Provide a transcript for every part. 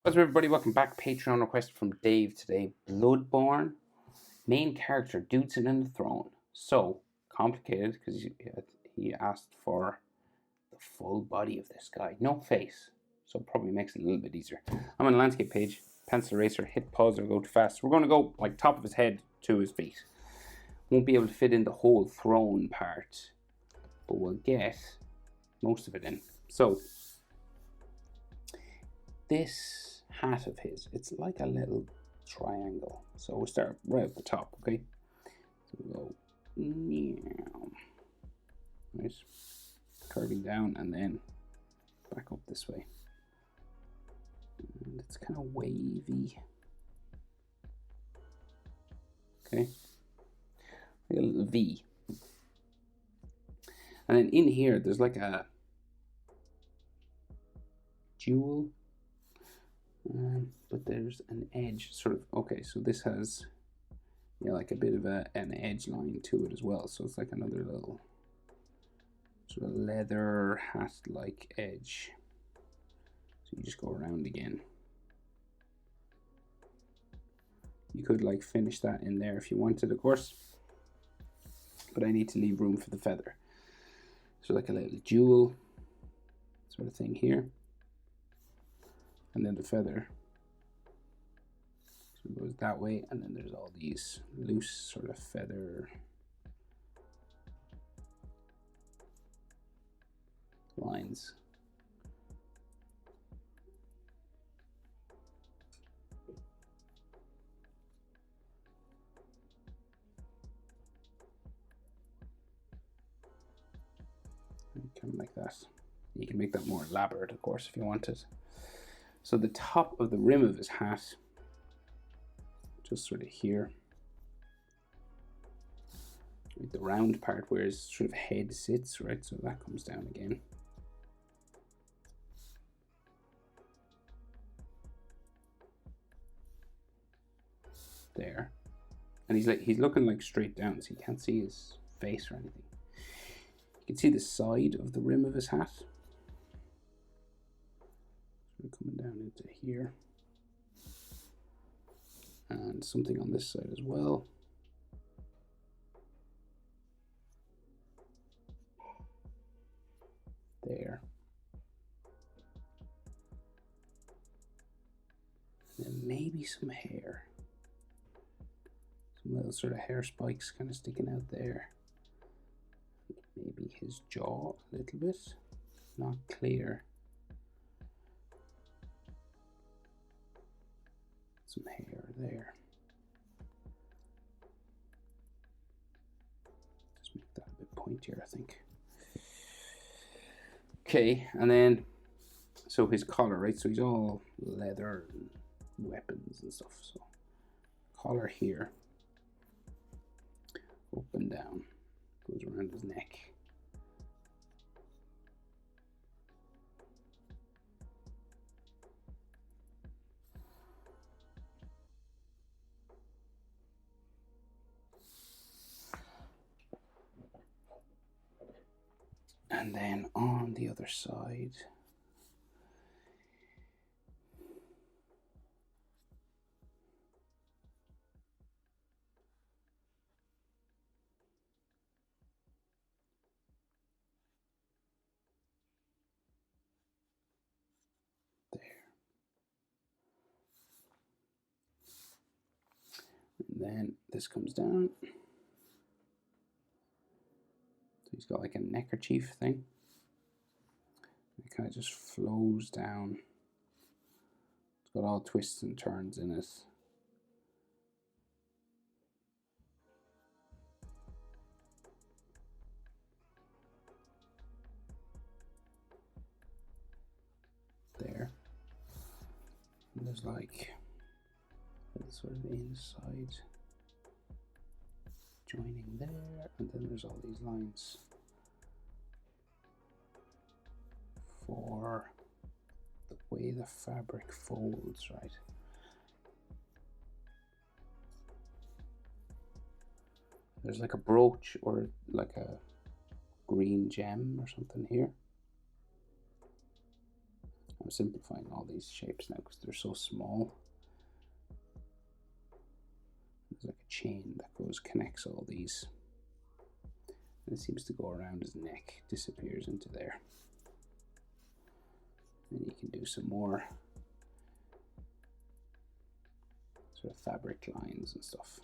What's up, everybody? Welcome back. Patreon request from Dave today. Bloodborne. Main character, dude sitting in the throne. So complicated because he asked for the full body of this guy. No face. So it probably makes it a little bit easier. I'm on the landscape page. Pencil eraser. Hit pause or go too fast. We're going to go like top of his head to his feet. Won't be able to fit in the whole throne part. But we'll get most of it in. So this hat of his, it's like a little triangle. So we'll start right at the top, okay? So we'll go, nice, curving down and then back up this way. And it's kind of wavy. Okay, like a little V. And then in here, there's like a jewel. But there's an edge, sort of. Okay, so this has, like a bit of an edge line to it as well. So it's like another little sort of leather hat-like edge. So you just go around again. You could like finish that in there if you wanted, of course. But I need to leave room for the feather. So like a little jewel sort of thing here. And then the feather so it goes that way, and then there's all these loose sort of feather lines. Kind of like that. You can make that more elaborate, of course, if you wanted. So the top of the rim of his hat, just sort of here, like the round part where his sort of head sits, right? So that comes down again. There. And he's looking like straight down, so you can't see his face or anything. You can see the side of the rim of his hat. Sort of coming down into here. And something on this side as well. There. And then maybe some hair. Some little sort of hair spikes kind of sticking out there. Maybe his jaw a little bit. Not clear. Some hair there. Just make that a bit pointier, I think. Okay, and then so his collar, right? So he's all leather and weapons and stuff. So collar here, up and down, goes around his neck. And then on the other side, there. And then this comes down. So he's got like a neckerchief thing. It kind of just flows down. It's got all twists and turns in it. There. And there's like sort of inside joining there, and then there's all these lines for the way the fabric folds, right? There's like a brooch or like a green gem or something here. I'm simplifying all these shapes now because they're so small. There's like a chain that connects all these. And it seems to go around his neck, disappears into there. And you can do some more sort of fabric lines and stuff.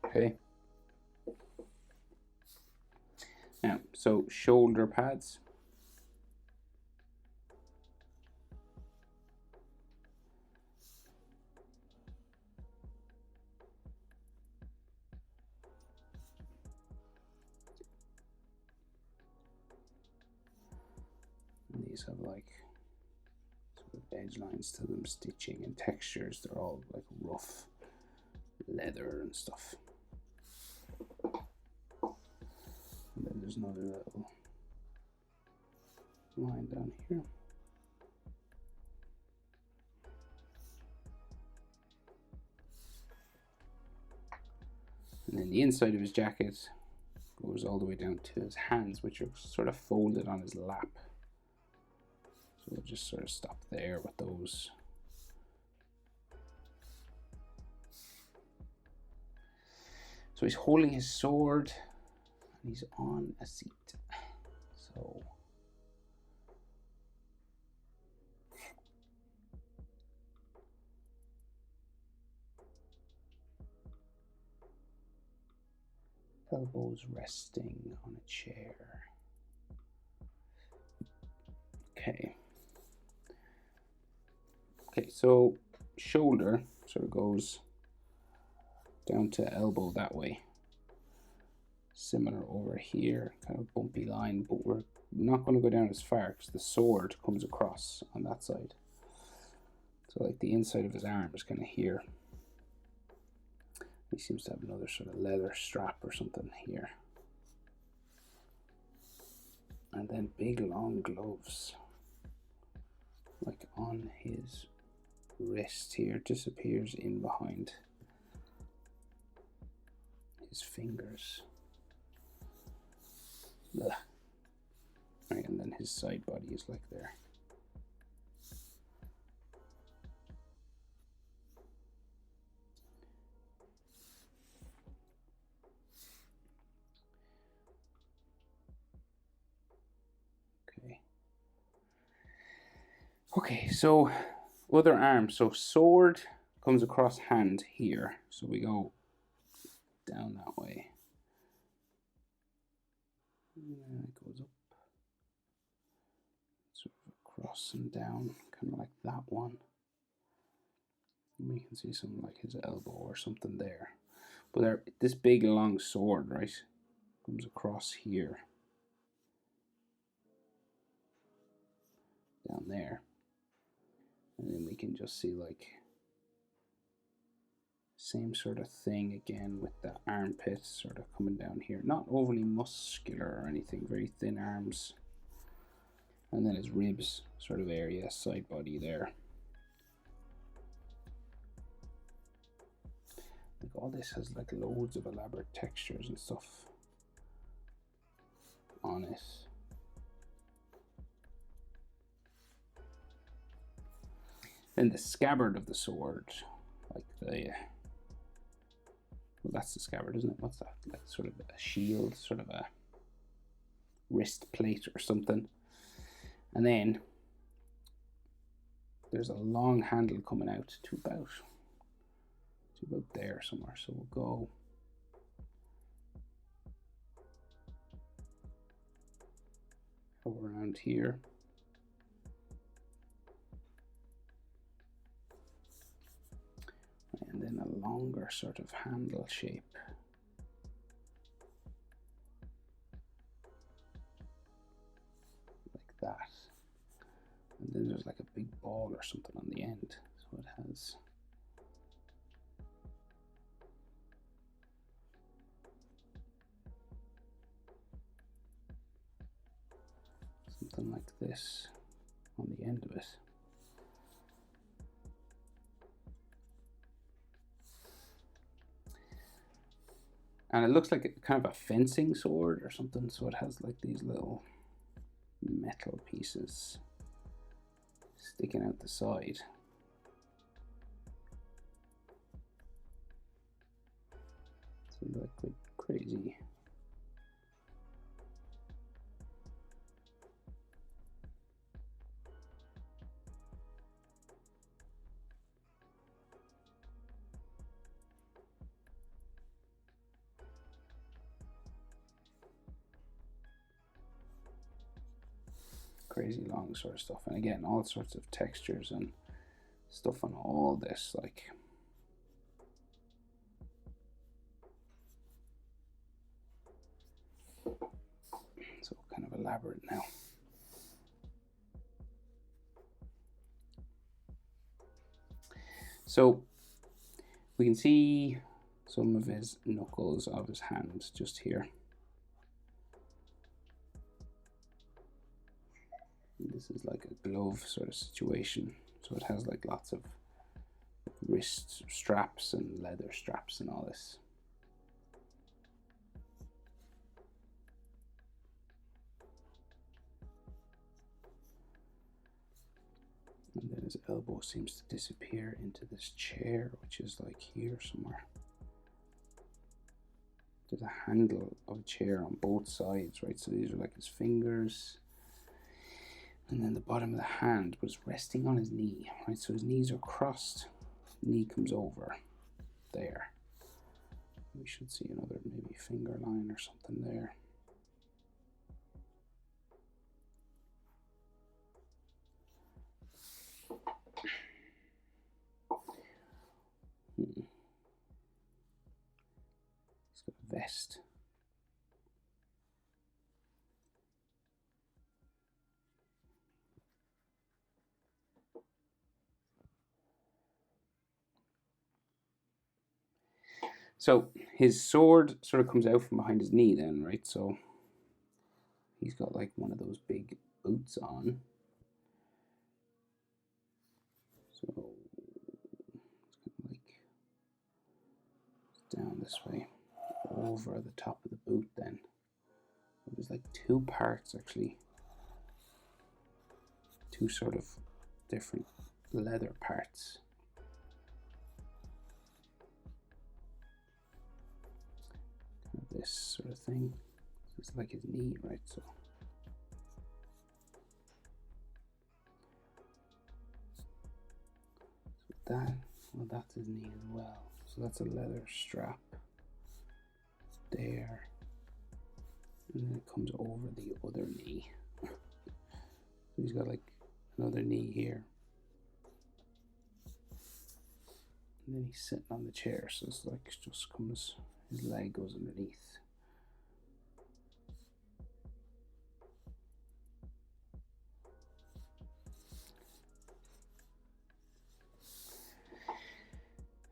Okay. Now, so shoulder pads. And these have like sort of edge lines to them, stitching and textures. They're all like rough leather and stuff. And then there's another little line down here. And then the inside of his jacket goes all the way down to his hands, which are sort of folded on his lap. So we'll just sort of stop there with those. So he's holding his sword and he's on a seat. So elbows resting on a chair. Okay. Okay, so shoulder sort of goes down to elbow that way. Similar over here, kind of bumpy line, but we're not going to go down as far because the sword comes across on that side. So like the inside of his arm is kind of here. He seems to have another sort of leather strap or something here. And then big long gloves, like on his wrist here, disappears in behind his fingers. Ugh. Right, and then his side body is like there. Okay, so other arm. So sword comes across hand here. So we go down that way. And it goes up. Sort of across and down, kind of like that one. And we can see something like his elbow or something there. But there, this big long sword, right, comes across here. Down there. And then we can just see like same sort of thing again with the armpits sort of coming down here. Not overly muscular or anything, very thin arms. And then his ribs sort of area, side body there. Like all this has like loads of elaborate textures and stuff on it. Then the scabbard of the sword, like the, well, that's the scabbard, isn't it? What's that? Like sort of a shield, sort of a wrist plate or something. And then there's a long handle coming out to about there somewhere. So we'll go around here. And then a longer sort of handle shape. Like that. And then there's like a big ball or something on the end. So it has something like this on the end of it. And it looks like kind of a fencing sword or something. So it has like these little metal pieces sticking out the side. So they look quite crazy. Crazy long sort of stuff, and again, all sorts of textures and stuff on all this, like. So kind of elaborate now. So we can see some of his knuckles of his hands just here. This is like a glove sort of situation. So it has like lots of wrist straps and leather straps and all this. And then his elbow seems to disappear into this chair, which is like here somewhere. There's a handle of a chair on both sides, right? So these are like his fingers. And then the bottom of the hand was resting on his knee, right? So his knees are crossed. Knee comes over there. We should see another maybe finger line or something there. He's got a vest. So his sword sort of comes out from behind his knee then, right? So he's got like one of those big boots on. So it's kind of like down this way, over the top of the boot then. There's like two parts actually. Two sort of different leather parts. Kind of this sort of thing. It's like his knee, right? So that, well, that's his knee as well. So that's a leather strap there. And then it comes over the other knee. So he's got like another knee here. And then he's sitting on the chair, so it's like just comes, his leg goes underneath.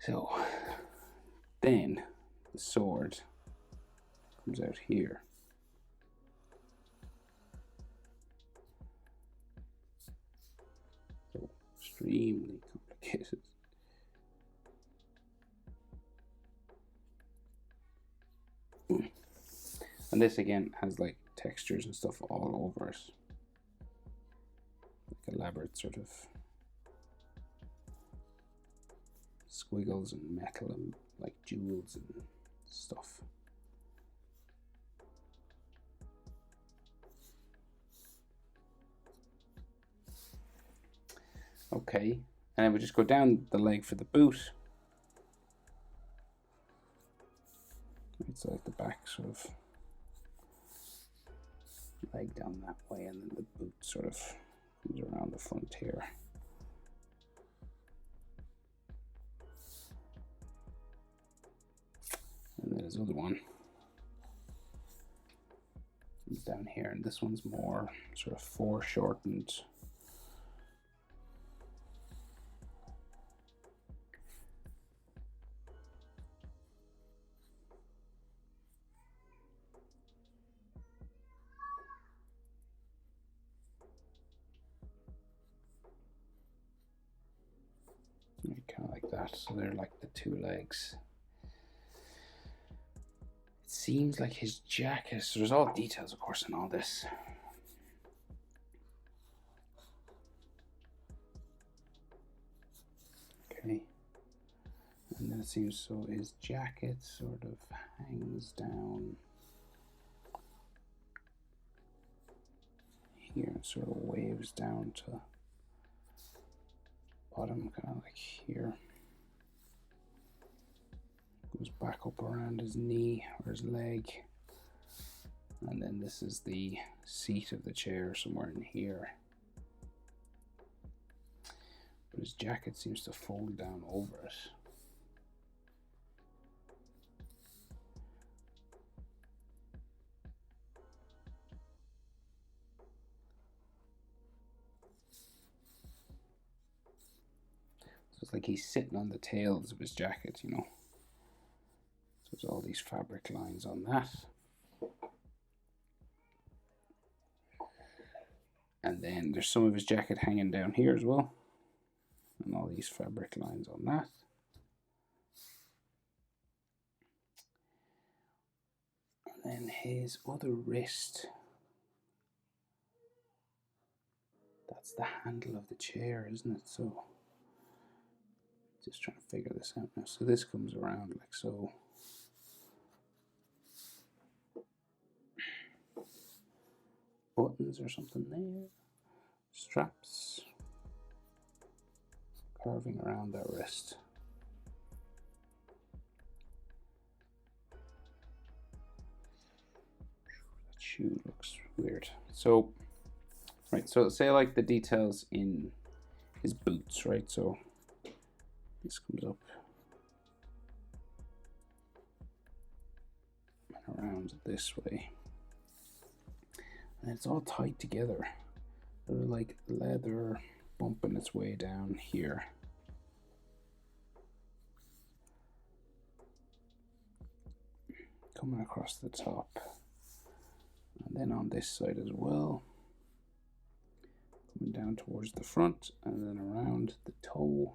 So then the sword comes out here. So extremely complicated. And this again has like textures and stuff all over it. Like elaborate sort of squiggles and metal and like jewels and stuff. Okay, and then we just go down the leg for the boot. It's like the back sort of leg down that way, and then the boot sort of comes around the front here. And then there's another one comes down here, and this one's more sort of foreshortened. Kind of like that, so they're like the two legs. seems like his jacket, so there's all details, of course, in all this. Okay. And then it seems so his jacket sort of hangs down here and sort of waves down to bottom, kind of like here. Goes back up around his knee or his leg. And then this is the seat of the chair somewhere in here. But his jacket seems to fold down over it. So it's like he's sitting on the tails of his jacket, you know. So there's all these fabric lines on that. And then there's some of his jacket hanging down here as well. And all these fabric lines on that. And then his other wrist. That's the handle of the chair, isn't it? So, just trying to figure this out now. So this comes around like so. Buttons or something there. Straps. Carving around that wrist. That shoe looks weird. So, right, so say like the details in his boots, right? So this comes up and around this way. And it's all tied together. There's like leather bumping its way down here. Coming across the top. And then on this side as well. Coming down towards the front and then around the toe.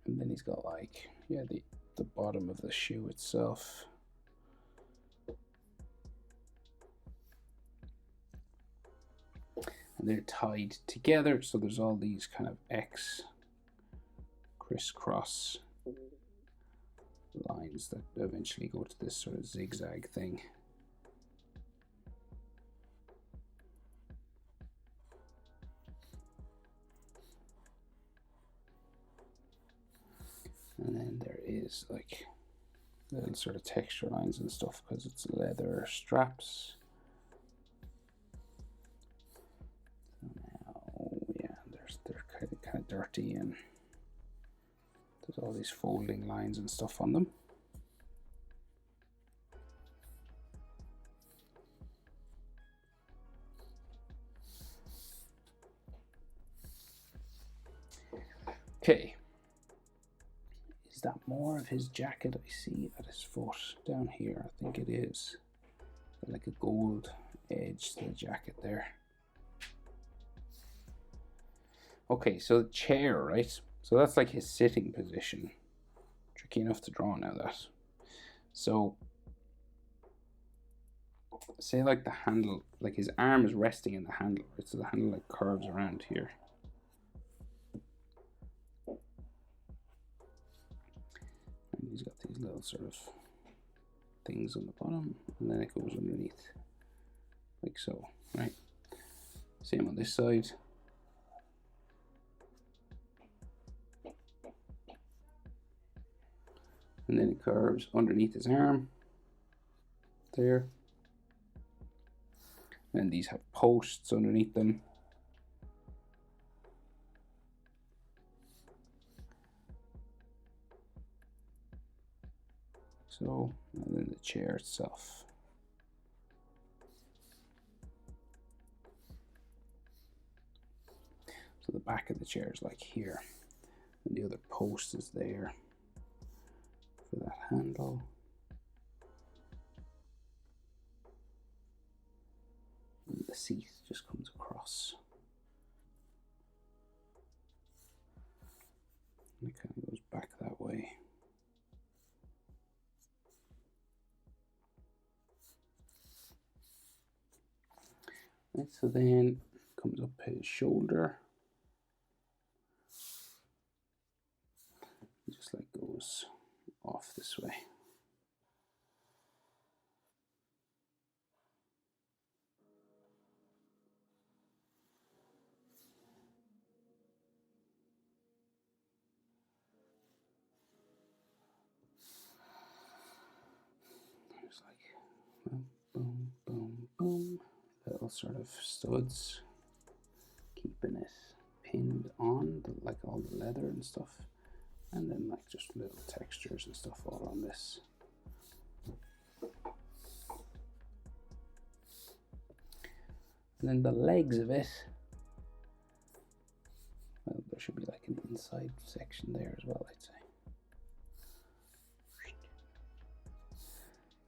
And then he's got like, yeah, the bottom of the shoe itself. And they're tied together, so there's all these kind of X crisscross lines that eventually go to this sort of zigzag thing. And then there is like little sort of texture lines and stuff because it's leather straps. Now, yeah, they're kind of dirty and there's all these folding lines and stuff on them. Okay. Is that more of his jacket I see at his foot down here? I think it is. Like a gold edge to the jacket there. Okay, so the chair, right? So that's like his sitting position. Tricky enough to draw now, that. So, say like the handle, like his arm is resting in the handle, right? So the handle like curves around here. And he's got these little sort of things on the bottom, and then it goes underneath, like so, right? Same on this side. And then it curves underneath his arm, there. And these have posts underneath them. So, and then the chair itself. So the back of the chair is like here, and the other post is there for that handle. And the seat just comes across. And it kind of goes back that way. Right, so then comes up his shoulder. Just like goes off this way. There's like boom, boom, boom, boom. Little sort of studs, keeping it pinned on, like all the leather and stuff. And then like just little textures and stuff all on this. And then the legs of it, well, there should be like an inside section there as well, I'd say.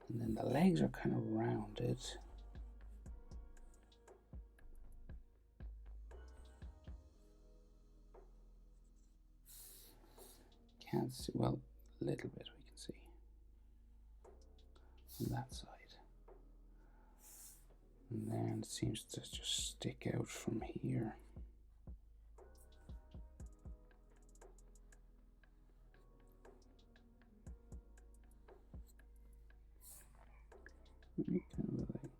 And then the legs are kind of rounded. Can't see, well, a little bit we can see on that side. And then it seems to just stick out from here. Kind of like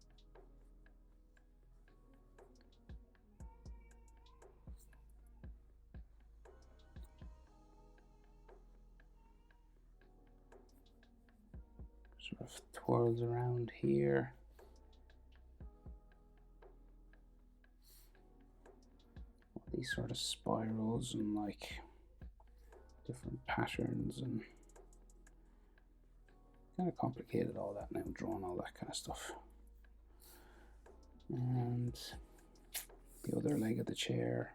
sort of twirls around here. All these sort of spirals and like different patterns, and kind of complicated all that now, drawing all that kind of stuff. And the other leg of the chair.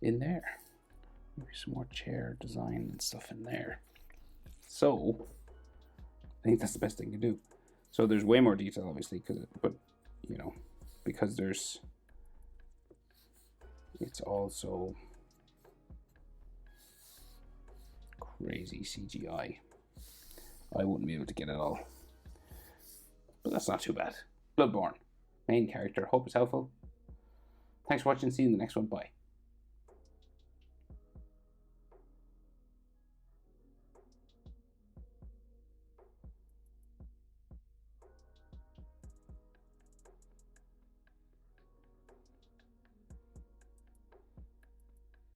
In there. Maybe some more chair design and stuff in there. So I think that's the best thing to do. So there's way more detail, obviously, but you know, because it's also crazy CGI. I wouldn't be able to get it all, but that's not too bad. Bloodborne, main character. Hope it's helpful. Thanks for watching. See you in the next one. Bye.